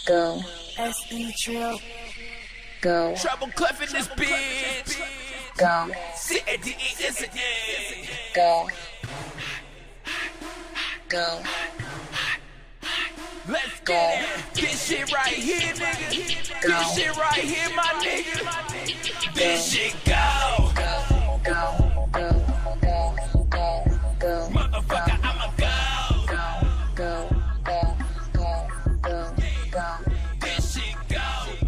Go. SE Trill. Go. Trouble Clef in this bitch. Go. C-A-D-E incident. Go. Go. Let's get it. This shit right here, nigga. This shit right here, my nigga. This shit go. Go. Go. Go. Go. Go. Go. Motherfucker, I'ma go. Go. Go. Go. Go. Go. This shit go.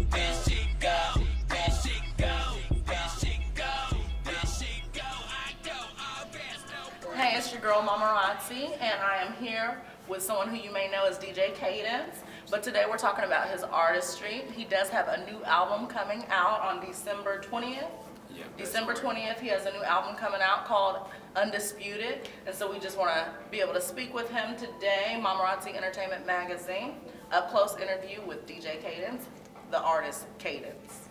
This shit go. This shit go. This shit go. This shit go. I go. Oh, there's no. Hey, it's your girl Mamarazzi, and I am here with someone who you may know as DJ Cadence. But today we're talking about his artistry. He does have a new album coming out on December 20th. Yeah, December 20th, he has a new album coming out called Undisputed. And so we just want to be able to speak with him today. Mamarazzi Entertainment Magazine, up close interview with DJ Cadence, the artist Cadence.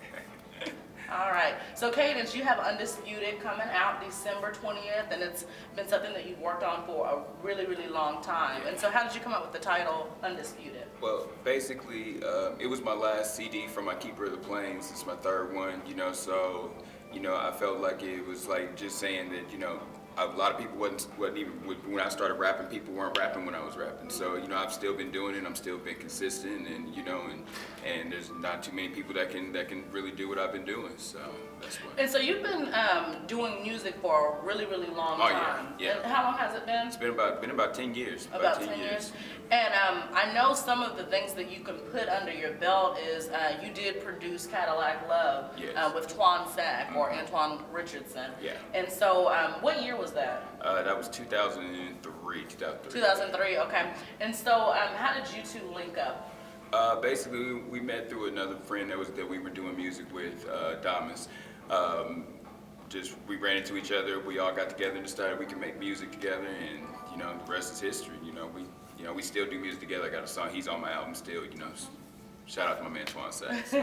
All right, so Cadence, you have Undisputed coming out December 20th, and it's been something that you've worked on for a really, really long time. And so how did you come up with the title Undisputed? Well, basically, it was my last CD from my Keeper of the Plains. It's my third one, so, I felt like it was like just saying that, a lot of people wasn't even, when I started rapping, people weren't rapping when I was rapping. So, I've still been doing it, I'm still been consistent, and, and there's not too many people that can really do what I've been doing, so that's why. And so you've been doing music for a really, really long time. Yeah. And how long has it been? It's been about 10 years. About 10 years. And I know some of the things that you can put under your belt is you did produce Cadillac Love with Twan Sack or Antoine Richardson. Yeah. And so what year was that? That was 2003. 2003, okay. And so how did you two link up? Basically, we met through another friend that we were doing music with, Damas. We ran into each other. We all got together and decided we could make music together, and the rest is history. We still do music together. I got a song. He's on my album still. Shout out to my man Twan Sack. So.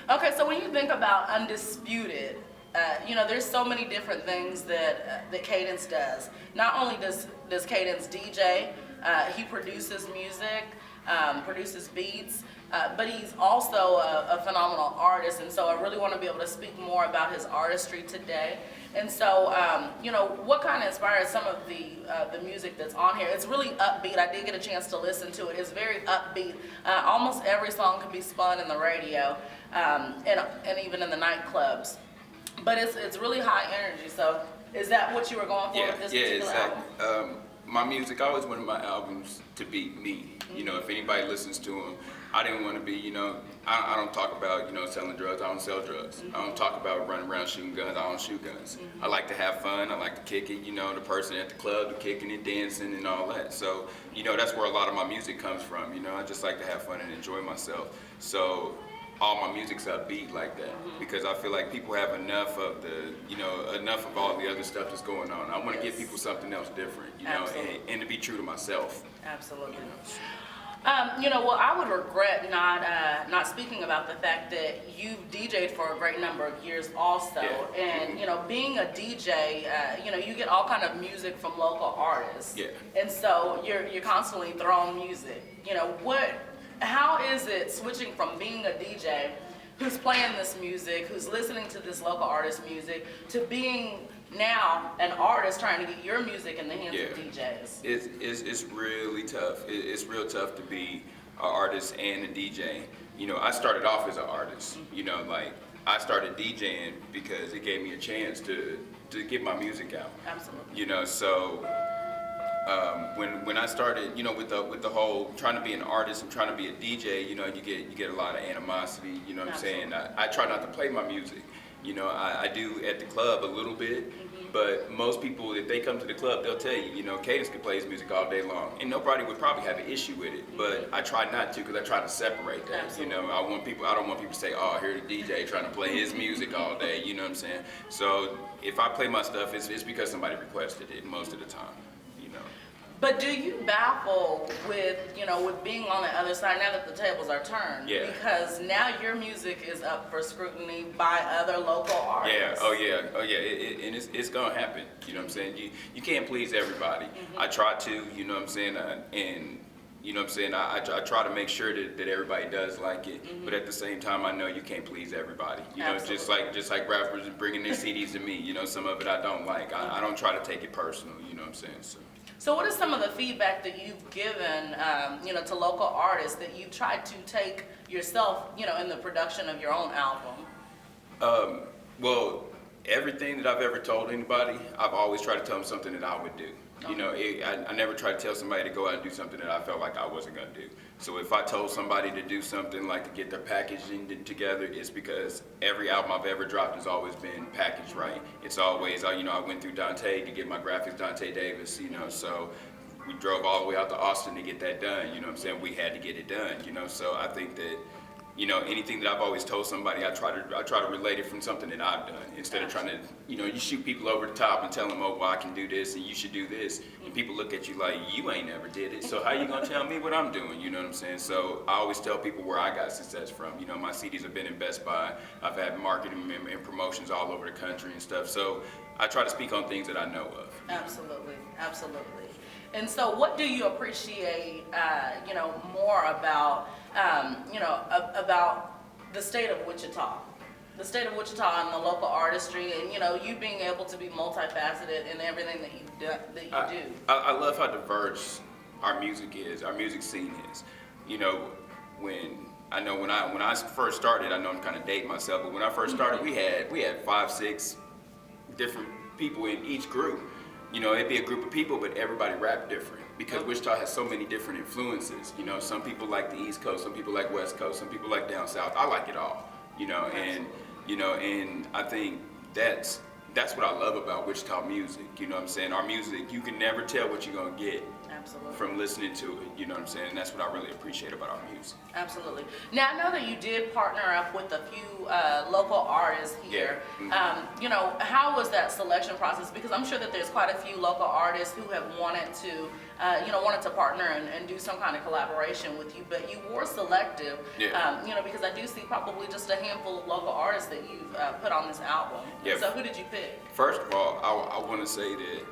Okay, so when you think about Undisputed, there's so many different things that Cadence does. Not only does Cadence DJ, he produces music, produces beats, but he's also a phenomenal artist, and so I really want to be able to speak more about his artistry today. And so, what kind of inspired some of the music that's on here? It's really upbeat. I did get a chance to listen to it. It's very upbeat. Almost every song can be spun in the radio, and even in the nightclubs. But it's really high energy. So, is that what you were going for with this particular album? My music, I always wanted my albums to be me. If anybody listens to them, I didn't want to be, I don't talk about, selling drugs. I don't sell drugs. I don't talk about running around shooting guns. I don't shoot guns. I like to have fun. I like to kick it. The person at the club, the kicking and dancing and all that. So, that's where a lot of my music comes from. I just like to have fun and enjoy myself. So all my music's upbeat like that because I feel like people have enough of enough of all the other stuff that's going on. I want to give people something else different, and to be true to myself. Absolutely. Well, I would regret not speaking about the fact that you've DJed for a great number of years also. Yeah. And, being a DJ, you get all kind of music from local artists. Yeah. And so you're constantly throwing music. How is it switching from being a DJ who's playing this music, who's listening to this local artist music, to being now an artist trying to get your music in the hands of DJs? It's really tough. It's real tough to be an artist and a DJ. I started off as an artist. I started DJing because it gave me a chance to get my music out. Absolutely. So when I started, with the whole trying to be an artist and trying to be a DJ, you get a lot of animosity. You know what I'm saying? I try not to play my music. I do at the club a little bit, but most people, if they come to the club, they'll tell you, Cadence can play his music all day long, and nobody would probably have an issue with it. But I try not to because I try to separate that. Absolutely. I don't want people to say, oh, here's the DJ trying to play his music all day. You know what I'm saying? So if I play my stuff, it's because somebody requested it most of the time. But do you baffle with being on the other side now that the tables are turned? Yeah. Because now your music is up for scrutiny by other local artists. Yeah. Oh yeah. And it's gonna happen. You know what I'm saying? You can't please everybody. I try to. You know what I'm saying? And You know what I'm saying? I try to make sure that everybody does like it, but at the same time, I know you can't please everybody. You know, just like rappers bringing their CDs to me. You know, some of it I don't like. I don't try to take it personal. You know what I'm saying? So what is some of the feedback that you've given, you know, to local artists that you've tried to take yourself, you know, in the production of your own album? Well, everything that I've ever told anybody, I've always tried to tell them something that I would do. You know, I never try to tell somebody to go out and do something that I felt like I wasn't going to do. So if I told somebody to do something like to get their packaging together, it's because every album I've ever dropped has always been packaged right. It's always, you know, I went through Dante to get my graphics, Dante Davis, you know, so we drove all the way out to Austin to get that done, you know what I'm saying? We had to get it done, you know, so I think that, you know, anything that I've always told somebody, I try to relate it from something that I've done instead of trying to, you know, you shoot people over the top and tell them, oh, well, I can do this and you should do this, and people look at you like, you ain't never did it, so how you gonna tell me what I'm doing? You know what I'm saying? So I always tell people where I got success from. You know, my CDs have been in Best Buy. I've had marketing and promotions all over the country and stuff. So I try to speak on things that I know of. Absolutely, absolutely. And so, what do you appreciate, you know, more about, you know, about the state of Wichita? The state of Wichita and the local artistry, and you know, you being able to be multifaceted in everything that you do. I love how diverse our music is, our music scene is. You know, when I first started, I know I'm kind of dating myself, but when I first started, we had 5, 6 different people in each group. You know, it'd be a group of people, but everybody rapped different because Wichita has so many different influences. You know, some people like the East Coast, some people like West Coast, some people like down South. I like it all. You know, and I think that's what I love about Wichita music. You know what I'm saying? Our music, you can never tell what you're gonna get. Absolutely. From listening to it, you know what I'm saying? And that's what I really appreciate about our music. Absolutely. Now, I know that you did partner up with a few local artists here. Yeah. You know, how was that selection process? Because I'm sure that there's quite a few local artists who have wanted to, you know, partner and do some kind of collaboration with you, but you were selective, Yeah. you know, because I do see probably just a handful of local artists that you've put on this album. Yeah. So who did you pick? First of all, I want to say that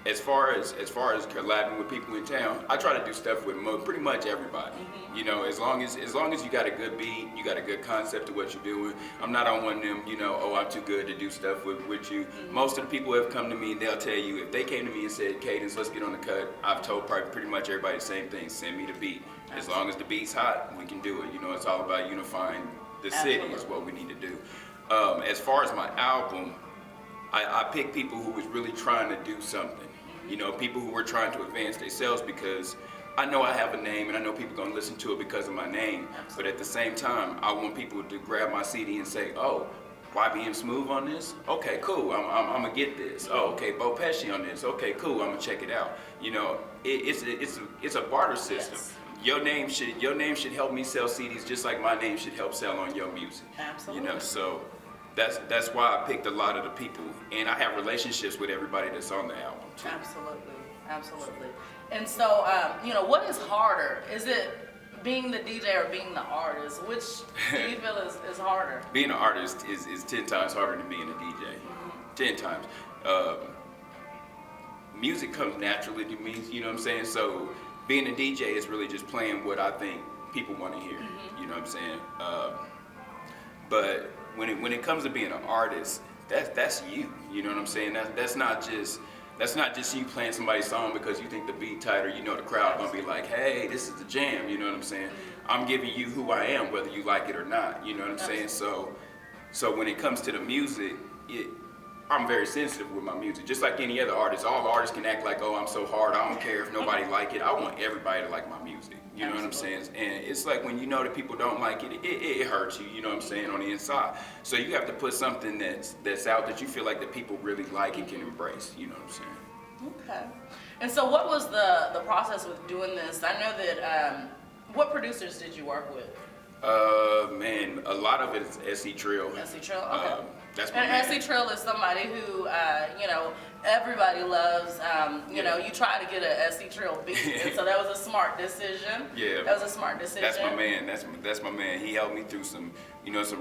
as far as collabing with people in town, I try to do stuff with pretty much everybody. You know, as long as you got a good beat, you got a good concept of what you're doing. I'm not on one of them, you know, oh, I'm too good to do stuff with you. Most of the people who have come to me, they'll tell you, if they came to me and said, Cadence, let's get on the cut, I've told pretty much everybody the same thing, send me the beat. As long as the beat's hot, we can do it. You know, it's all about unifying the city is what we need to do. As far as my album, I pick people who was really trying to do something. You know, people who were trying to advance themselves, because I know I have a name and I know people are going to listen to it because of my name. But at the same time, I want people to grab my CD and say, oh, YBM Smooth on this? Okay, cool, I'm going to get this. Oh, okay, Bo Pesci on this? Okay, cool, I'm going to check it out. You know, it's a barter system. Yes. Your name should help me sell CDs just like my name should help sell on your music. Absolutely. You know, so that's why I picked a lot of the people, and I have relationships with everybody that's on the album too. Absolutely, absolutely. And so, you know, what is harder? Is it being the DJ or being the artist? Which do you feel is harder? Being an artist is 10 times harder than being a DJ. 10 times. Music comes naturally to me, you know what I'm saying? So being a DJ is really just playing what I think people want to hear, you know what I'm saying? But when it comes to being an artist, that's you. You know what I'm saying? That's not just you playing somebody's song because you think the beat tight, or you know the crowd gonna be like, hey, this is the jam. You know what I'm saying? I'm giving you who I am, whether you like it or not. You know what I'm saying? So when it comes to the music, I'm very sensitive with my music. Just like any other artist, all the artists can act like, oh, I'm so hard, I don't care if nobody like it. I want everybody to like my music. You know what I'm saying? And it's like when you know that people don't like it, it hurts you, you know what I'm saying, on the inside. So you have to put something that's out that you feel like the people really like and can embrace, you know what I'm saying? Okay. And so what was the process with doing this? I know that, what producers did you work with? Man, a lot of it is S.E. Trill. S.E. Trill, okay. That's my and man. S.E. Trill is somebody who, you know, everybody loves. You know, you try to get a S.E. Trill beat, and so that was a smart decision. Yeah. That was a smart decision. That's my man. That's my man. He helped me through some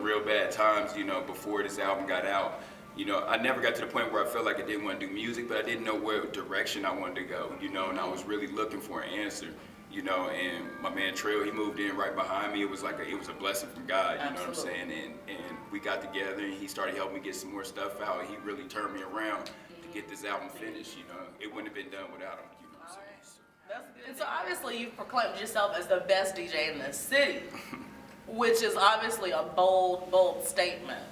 real bad times, you know, before this album got out. You know, I never got to the point where I felt like I didn't want to do music, but I didn't know what direction I wanted to go, you know, and I was really looking for an answer. you know, and my man Trill, he moved in right behind me. It was like it was a blessing from God, you know what I'm saying? And we got together, and he started helping me get some more stuff out. He really turned me around to get this album finished, you know. It wouldn't have been done without him, you know what I'm saying? So. That's good. And so obviously you've proclaimed yourself as the best DJ in the city, which is obviously a bold statement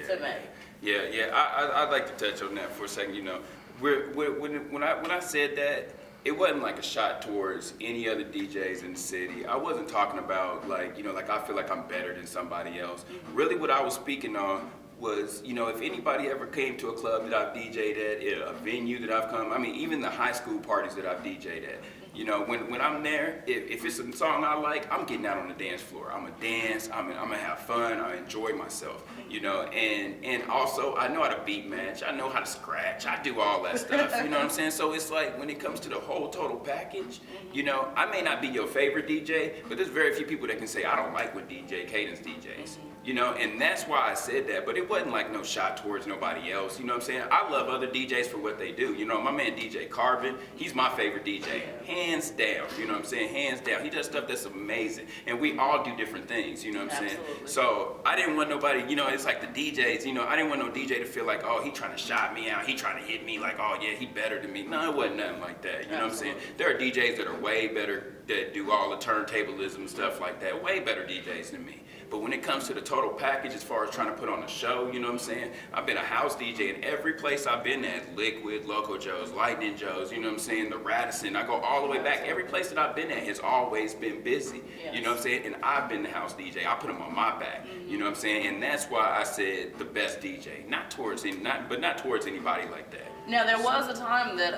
to make. Yeah. I'd like to touch on that for a second. You know, when I said that, it wasn't like a shot towards any other DJs in the city. I wasn't talking about like, you know, like I feel like I'm better than somebody else. Really, what I was speaking on was, you know, if anybody ever came to a club that I've DJ'd at, a venue that I've come, I mean, even the high school parties that I've DJ'd at, you know, when I'm there, if it's a song I like, I'm getting out on the dance floor. I'm gonna dance, I'm gonna have fun, I enjoy myself, you know, and also I know how to beat match, I know how to scratch, I do all that stuff, you know what I'm saying? So it's like when it comes to the whole total package, you know, I may not be your favorite DJ, but there's very few people that can say I don't like what DJ Cadence DJs. You know, and that's why I said that, but it wasn't like no shot towards nobody else, you know what I'm saying? I love other DJs for what they do. You know, my man DJ Carbon, he's my favorite DJ, hands down, you know what I'm saying? Hands down. He does stuff that's amazing, and we all do different things, you know what I'm saying? So I didn't want nobody, you know, it's like the DJs, you know, I didn't want no DJ to feel like, oh, he trying to shout me out, he trying to hit me like, oh yeah, he better than me. No, it wasn't nothing like that, you know what I'm saying? There are DJs that are way better, that do all the turntablism and stuff like that, way better DJs than me. But when it comes to the total package, as far as trying to put on a show, you know what I'm saying? I've been a house DJ in every place I've been at. Liquid, Loco Joe's, Lightning Joe's, you know what I'm saying? The Radisson, I go all the way back. Every place that I've been at has always been busy, you know what I'm saying? And I've been the house DJ. I put them on my back, you know what I'm saying? And that's why I said the best DJ. Not towards anybody like that. Now there was a time that,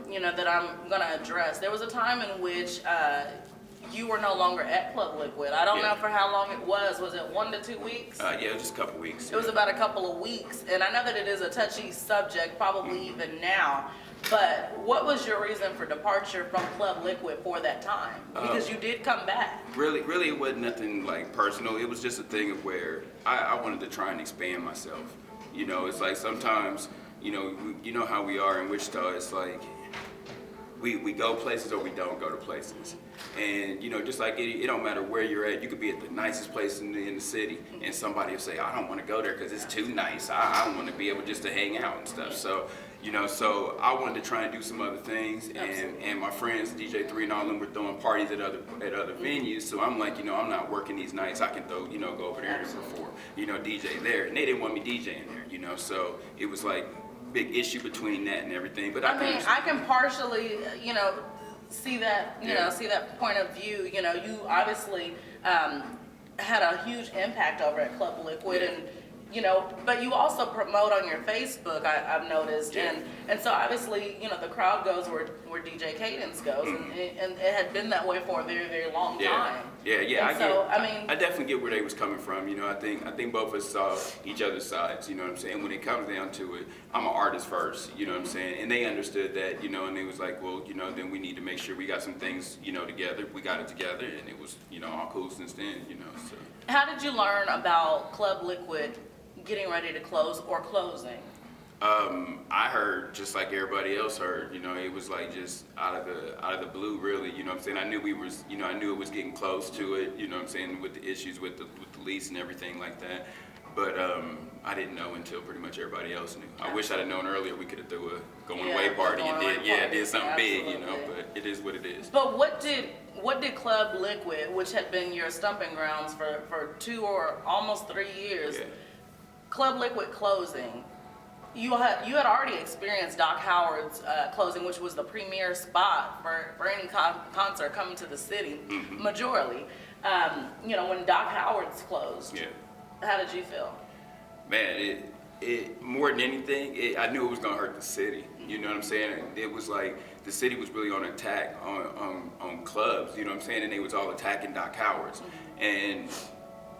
you know, that I'm gonna address. There was a time in which you were no longer at Club Liquid. I don't know for how long it was. Was it 1 to 2 weeks? Yeah, it was just a couple weeks. It was about a couple of weeks. And I know that it is a touchy subject, probably even now. But what was your reason for departure from Club Liquid for that time? Because you did come back. Really, it wasn't nothing like personal. It was just a thing of where I wanted to try and expand myself. You know, it's like sometimes, you know how we are in Wichita. It's like we go places or we don't go to places. And you know, just like it don't matter where you're at, you could be at the nicest place in the city, and somebody will say, I don't want to go there because it's too nice. I want to be able just to hang out and stuff. So, you know, so I wanted to try and do some other things, and my friends, DJ3 and all them, were throwing parties at other venues. So I'm like, you know, I'm not working these nights. I can throw, you know, go over there and perform, you know, DJ there. And they didn't want me DJing there, you know. So it was like big issue between that and everything. But I mean, I can partially, you know, see that, you know, see that point of view. You know, you obviously had a huge impact over at Club Liquid, and you know, but you also promote on your Facebook, I've noticed, and so obviously, you know, the crowd goes where DJ Cadence goes, and it had been that way for a very, very long time. I definitely get where they was coming from. You know, I think both of us saw each other's sides. You know what I'm saying? When it comes down to it, I'm an artist first. You know what I'm saying? And they understood that. You know, and they was like, well, you know, then we need to make sure we got some things, you know, together. We got it together, and it was, you know, all cool since then. You know, so. How did you learn about Club Liquid getting ready to close or closing? I heard just like everybody else heard, you know, it was like just out of the blue, really, you know what I'm saying? I knew I knew it was getting close to it, you know what I'm saying, with the issues with the lease and everything like that. But I didn't know until pretty much everybody else knew. I wish I'd have known earlier. We could have threw a going away party and did something big, you know, but it is what it is. But what did Club Liquid, which had been your stomping grounds for 2 or almost 3 years, Club Liquid closing, you had already experienced Doc Howard's closing, which was the premier spot for any concert coming to the city, majorly. You know, when Doc Howard's closed, how did you feel? Man, it more than anything, I knew it was gonna hurt the city. You know what I'm saying? It was like the city was really on attack on clubs. You know what I'm saying? And they was all attacking Doc Howard's, and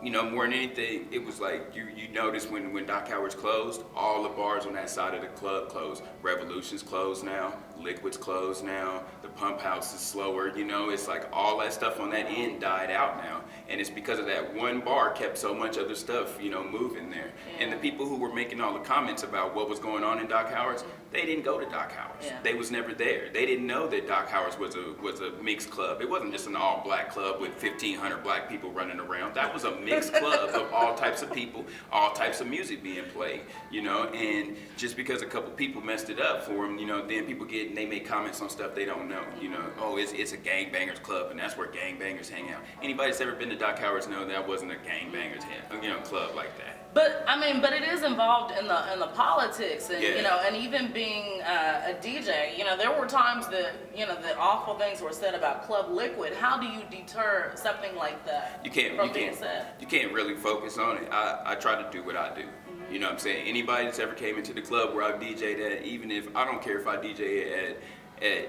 you know, more than anything, it was like you notice when Doc Howard's closed, all the bars on that side of the club closed. Revolution's closed now. Liquid's closed now. The Pump House is slower. You know, it's like all that stuff on that end died out now, and it's because of that one bar kept so much other stuff, you know, moving there. And the people who were making all the comments about what was going on in Doc Howard's, they didn't go to Doc Howard's. They was never there. They didn't know that Doc Howard's was a mixed club. It wasn't just an all-black club with 1,500 black people running around. That was a mixed club of all types of people, all types of music being played, you know. And just because a couple people messed it up for them, you know, then people get and they make comments on stuff they don't know. You know, oh, it's a gangbangers club, and that's where gangbangers hang out. Anybody that's ever been to Doc Howard's know that wasn't a gangbangers, you know, club like that. But I mean, but it is involved in the politics, and you know, and even being a DJ, you know, there were times that, you know, that awful things were said about Club Liquid. How do you deter something like that from being said? You can't really focus on it. I try to do what I do. You know what I'm saying? Anybody that's ever came into the club where I've DJ'd at, even if I don't care if I DJ at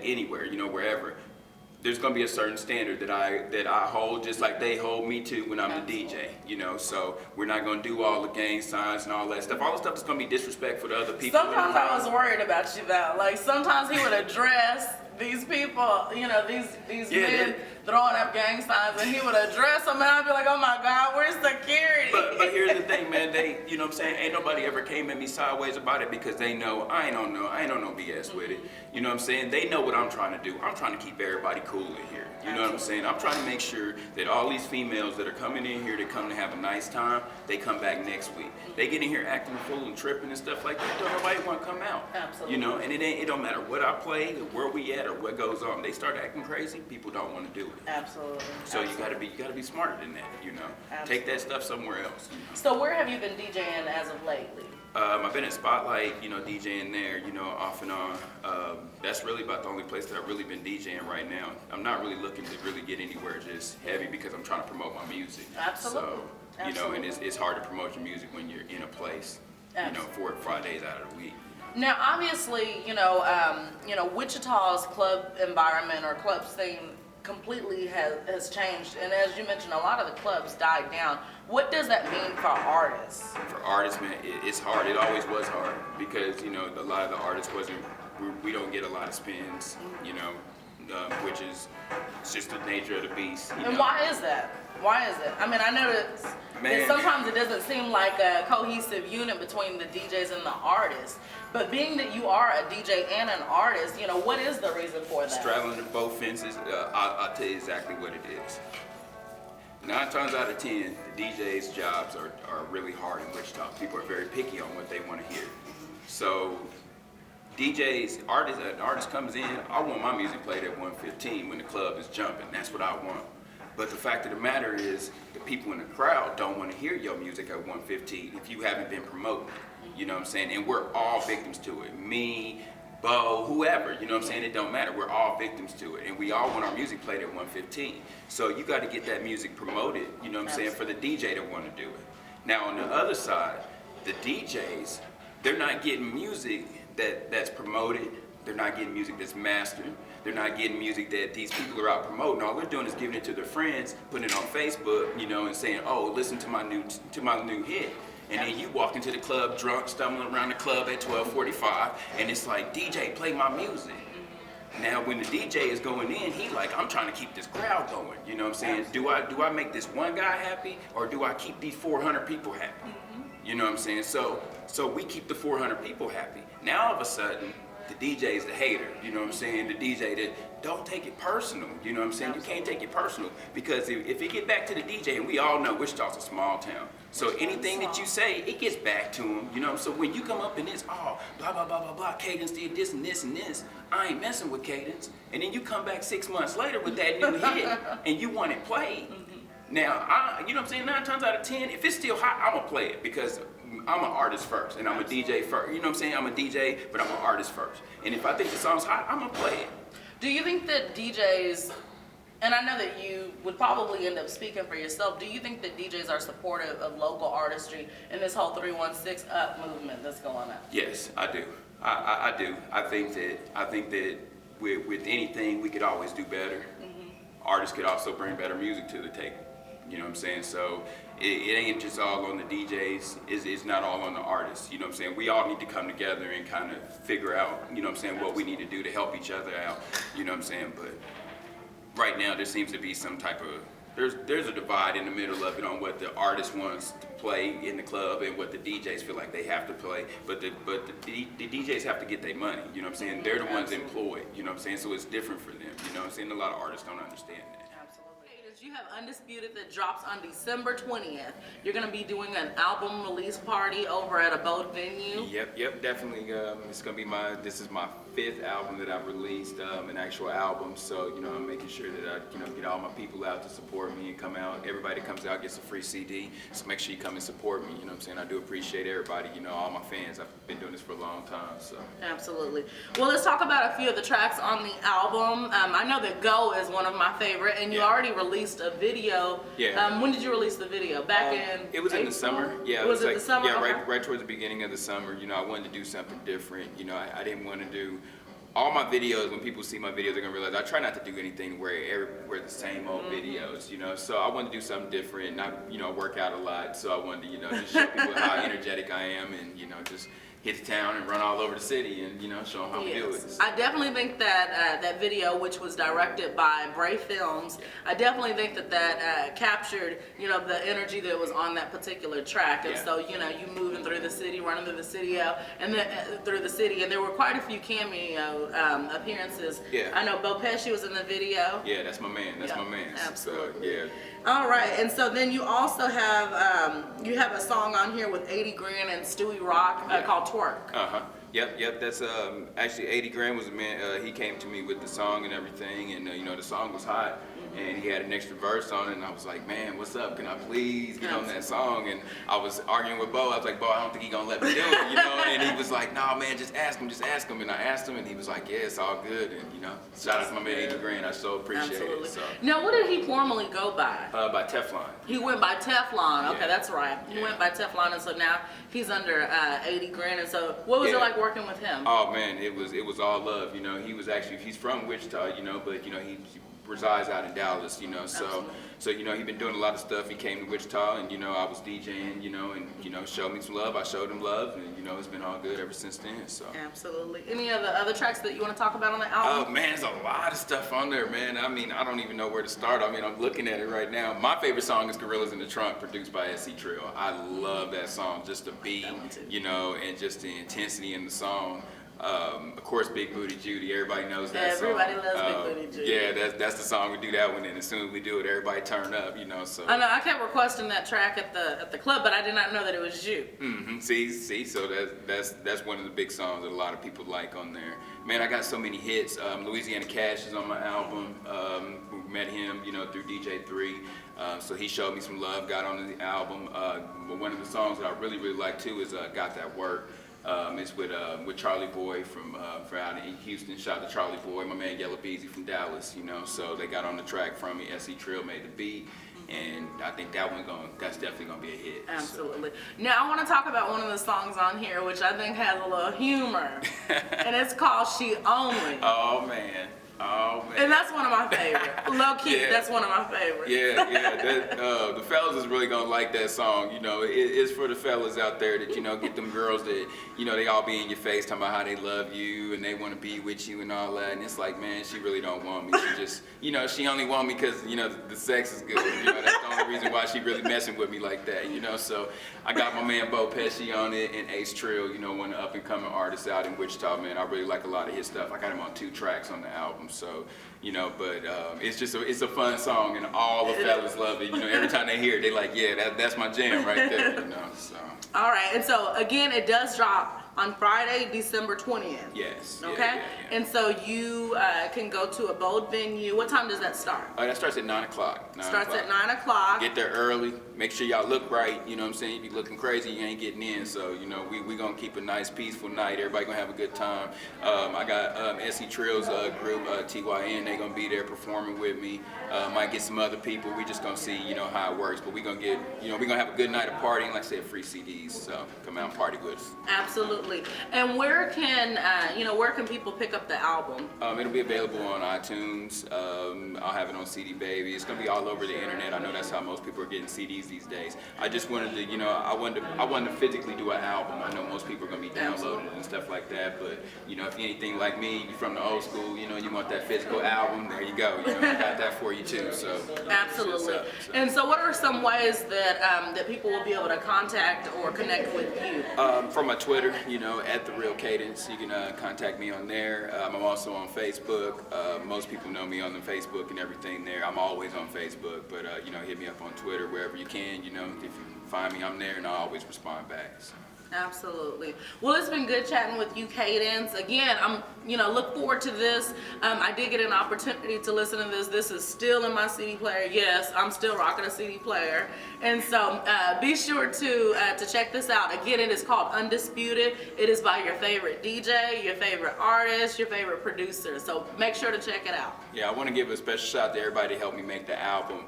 anywhere, you know, wherever, there's gonna be a certain standard that I hold, just like they hold me to when I'm the DJ, you know. So we're not gonna do all the gang signs and all that stuff. All the stuff that's gonna be disrespectful to other people. Sometimes I was worried about you though. Like sometimes he would address these people, you know, these men throwing up gang signs, and he would address them, and I'd be like, oh my God, where's security? But here's the thing, man. They, you know what I'm saying? Ain't nobody ever came at me sideways about it because they know I ain't on no BS with it. You know what I'm saying? They know what I'm trying to do. I'm trying to keep everybody cool in here. You know what I'm saying? I'm trying to make sure that all these females that are coming in here to come to have a nice time, they come back next week. They get in here acting a fool and tripping and stuff like that. Don't nobody want to come out. Absolutely. You know, and it don't matter what I play, where we at, or what goes on. They start acting crazy, people don't want to do it. Absolutely. So you gotta be smarter than that. You know, take that stuff somewhere else. You know? So where have you been DJing as of lately? I've been at Spotlight, you know, DJing there, you know, off and on. That's really about the only place that I've really been DJing right now. I'm not really looking to really get anywhere just heavy because I'm trying to promote my music. Absolutely. So, you know, and it's hard to promote your music when you're in a place, you know, 4 or 5 days out of the week. Now, obviously, you know, Wichita's club environment or club scene completely has changed, and as you mentioned, a lot of the clubs died down. What does that mean for artists? For artists, man, it's hard. It always was hard because, you know, a lot of the artists we don't get a lot of spins, you know, which is it's just the nature of the beast. And know? Why is that? Why is it? I mean, I know that sometimes it doesn't seem like a cohesive unit between the DJs and the artists, but being that you are a DJ and an artist, you know, what is the reason for that? Straddling both fences, I'll tell you exactly what it is. 9 times out of 10, the DJ's jobs are really hard in Wichita. People are very picky on what they want to hear. So DJs, an artist comes in, I want my music played at 115 when the club is jumping. That's what I want. But the fact of the matter is, the people in the crowd don't want to hear your music at 115 if you haven't been promoting it. You know what I'm saying? And we're all victims to it. Me, Bo, whoever, you know what I'm saying? It don't matter. We're all victims to it. And we all want our music played at 115. So you got to get that music promoted, you know what I'm saying, for the DJ to want to do it. Now on the other side, the DJs, they're not getting music that's promoted. They're not getting music that's mastered. They're not getting music that these people are out promoting. All they're doing is giving it to their friends, putting it on Facebook, you know, and saying, "Oh, listen to my new hit." And then you walk into the club drunk, stumbling around the club at 12:45, and it's like, "DJ, play my music." Now, when the DJ is going in, he like, "I'm trying to keep this crowd going." You know what I'm saying? Do I make this one guy happy, or do I keep these 400 people happy? You know what I'm saying? So we keep the 400 people happy. Now all of a sudden, the DJ is the hater, you know what I'm saying? The DJ that don't take it personal, you know what I'm saying? You can't take it personal because if it get back to the DJ, and we all know Wichita's a small town, so anything that you say, it gets back to him, you know? So when you come up in this, oh, blah, blah, blah, blah, blah, Cadence did this and this and this, I ain't messing with Cadence. And then you come back 6 months later with that new hit, and you want it played. Now, you know what I'm saying, 9 times out of 10, if it's still hot, I'm gonna play it because I'm an artist first, and I'm a DJ first. You know what I'm saying? I'm a DJ, but I'm an artist first. And if I think the song's hot, I'm gonna play it. Do you think that DJs, and I know that you would probably end up speaking for yourself, do you think that DJs are supportive of local artistry and this whole 316 Up movement that's going on? Yes, I do. I do. I think that with anything, we could always do better. Artists could also bring better music to the table. You know what I'm saying? So it ain't just all on the DJs. It's not all on the artists. You know what I'm saying? We all need to come together and kind of figure out, you know what I'm saying, what we need to do to help each other out. You know what I'm saying? But right now there seems to be some type of there's a divide in the middle of it on what the artist wants to play in the club and what the DJs feel like they have to play. But the DJs have to get their money. You know what I'm saying? They're the ones employed. You know what I'm saying? So it's different for them. You know what I'm saying? A lot of artists don't understand that. You have Undisputed that drops on December 20th. You're going to be doing an album release party over at a boat venue. Yep, definitely. It's going to be this is my 5th album that I've released, an actual album. So, you know, I'm making sure that I, you know, get all my people out to support me and come out. Everybody that comes out gets a free CD. So make sure you come and support me. You know what I'm saying? I do appreciate everybody, you know, all my fans. I've been doing this for a long time, so. Absolutely. Well, let's talk about a few of the tracks on the album. I know that Go is one of my favorite, and you already released a video. Yeah. When did you release the video? Back in It was April? in the summer. Yeah. Was it like, the summer? Yeah, Okay. right towards the beginning of the summer. You know, I wanted to do something different. You know, I didn't want to do all my videos. When people see my videos, they're gonna realize I try not to do anything where the same old videos. You know, so I wanted to do something different. Not, you know, work out a lot. So I wanted to, you know, just show people how energetic I am, and you know, just hit the town and run all over the city, and you know, show them how we do it. I definitely think that that video, which was directed by Bray Films, I definitely think that captured, you know, the energy that was on that particular track. And so, you know, you moving through the city, running through the city and then through the city, and there were quite a few cameo appearances. Yeah. I know Bo Pesci was in the video. Yeah, that's my man. That's my man. Absolutely. So, yeah. All right, and so then you also have you have a song on here with 80 Grand and Stewie Rock called Twerk. Yep. That's actually 80 Grand was a man. He came to me with the song and everything, and you know, the song was hot, and he had an extra verse on it, and I was like, man, what's up? Can I please get on that song? And I was arguing with Bo. I was like, Bo, I don't think he's gonna let me do it, you know. And he was like, nah, man, just ask him. And I asked him, and he was like, yeah, it's all good. And you know, shout out to my man 80 Grand. I so appreciate it. So. Now, what did he formerly go by? By Teflon. He went by Teflon. Okay, Yeah. that's right. He went by Teflon, and so now he's under 80 Grand. And so, what was it like working with him? Oh man, it was all love. You know, he's from Wichita, you know, but you know he resides out in Dallas, you know. So you know, he's been doing a lot of stuff. He came to Wichita, and you know, I was DJing, you know, and you know, showed me some love. I showed him love, and you know, it's been all good ever since then. So. Absolutely. Any of the other tracks that you want to talk about on the album? Oh man, there's a lot of stuff on there, man. I mean, I don't even know where to start. I mean, I'm looking at it right now. My favorite song is Gorillas in the Trunk, produced by SC Trill. I love that song, just the beat, you know, and just the intensity in the song. Of course, Big Booty Judy. Everybody knows that song. Everybody loves Big Booty Judy. Yeah, that's the song. We do that one, and as soon as we do it, everybody turn up, you know. So I know I kept requesting that track at the club, but I did not know that it was you. See, so that's one of the big songs that a lot of people like on there. Man, I got so many hits. Louisiana Cash is on my album. We met him, you know, through DJ3. So he showed me some love, got on the album. But one of the songs that I really like too is "Got That Work." It's with Charlie Boy from out in Houston. Shout out to Charlie Boy, my man Yellow Beezy from Dallas, you know. So they got on the track from me. SC Trill made the beat, and I think that's definitely gonna be a hit. Absolutely. So. Now I want to talk about one of the songs on here, which I think has a little humor, and it's called "She Only." Oh man. And that's one of my favorites. Low key, that's one of my favorites. The fellas is really gonna like that song. You know, it's for the fellas out there that, you know, get them girls that, you know, they all be in your face talking about how they love you and they want to be with you and all that. And it's like, man, she really don't want me. She just, you know, she only want me because, you know, the sex is good. You know, that's the only reason why she really messing with me like that. You know, so I got my man Bo Pesci on it and Ace Trill. You know, one of the up and coming artists out in Wichita. Man, I really like a lot of his stuff. I got him on 2 tracks on the album. So, you know, but it's a fun song, and all the fellas love it. You know, every time they hear it, they like, yeah, that's my jam right there. You know, so. All right, and so again, it does drop on Friday, December 20th. Yes. Okay. Yeah. And so you can go to a bold venue. What time does that start? That starts at 9 o'clock. Starts at 9 o'clock. Get there early. Make sure y'all look right. You know what I'm saying? You be looking crazy, you ain't getting in. So, you know, we gonna keep a nice, peaceful night. Everybody gonna have a good time. I got SC Trill's group, TYN. They gonna be there performing with me. Might get some other people. We just gonna see, you know, how it works. But we gonna get, you know, we gonna have a good night of partying. Like I said, free CDs. So come out and party with us. Absolutely. And where can where can people pick up the album? It'll be available on iTunes. I'll have it on CD Baby. It's gonna be all over the internet. I know that's how most people are getting CDs these days. I just wanted to, you know, I wanted to physically do an album. I know most people are gonna be downloading and stuff like that, but you know, if you're anything like me, you're from the old school, you know, you want that physical album, there you go. You know, I got that for you too. So absolutely. And so, what are some ways that that people will be able to contact or connect with you? From my Twitter, you know, @TheRealCadence. You can contact me on there. I'm also on Facebook. Most people know me on the Facebook and everything there. I'm always on Facebook, but you know, hit me up on Twitter wherever you can. You know, if you find me, I'm there, and I always respond back. So. Absolutely. Well, it's been good chatting with you, Cadence. Again, I'm, you know, look forward to this. I did get an opportunity to listen to this. This is still in my CD player. Yes, I'm still rocking a CD player. And so be sure to check this out. Again, it is called Undisputed. It is by your favorite DJ, your favorite artist, your favorite producer. So make sure to check it out. Yeah, I want to give a special shout out to everybody to help me make the album.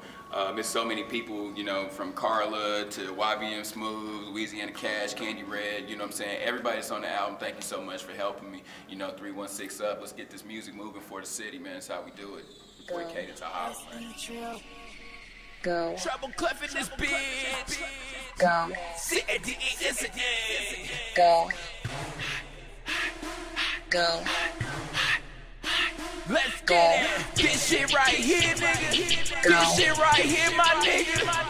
There's so many people, you know, from Carla to YBM Smooth, Louisiana Cash, Candy Red, you know what I'm saying? Everybody that's on the album, thank you so much for helping me. You know, 316 up, let's get this music moving for the city, man. That's how we do it. Boy, Cadence, I Go. Trouble Clef in this bitch. Go. C-A-D-E-S-A. Go. Go. Let's get it. This shit right here, nigga. Go. This shit right here, my nigga.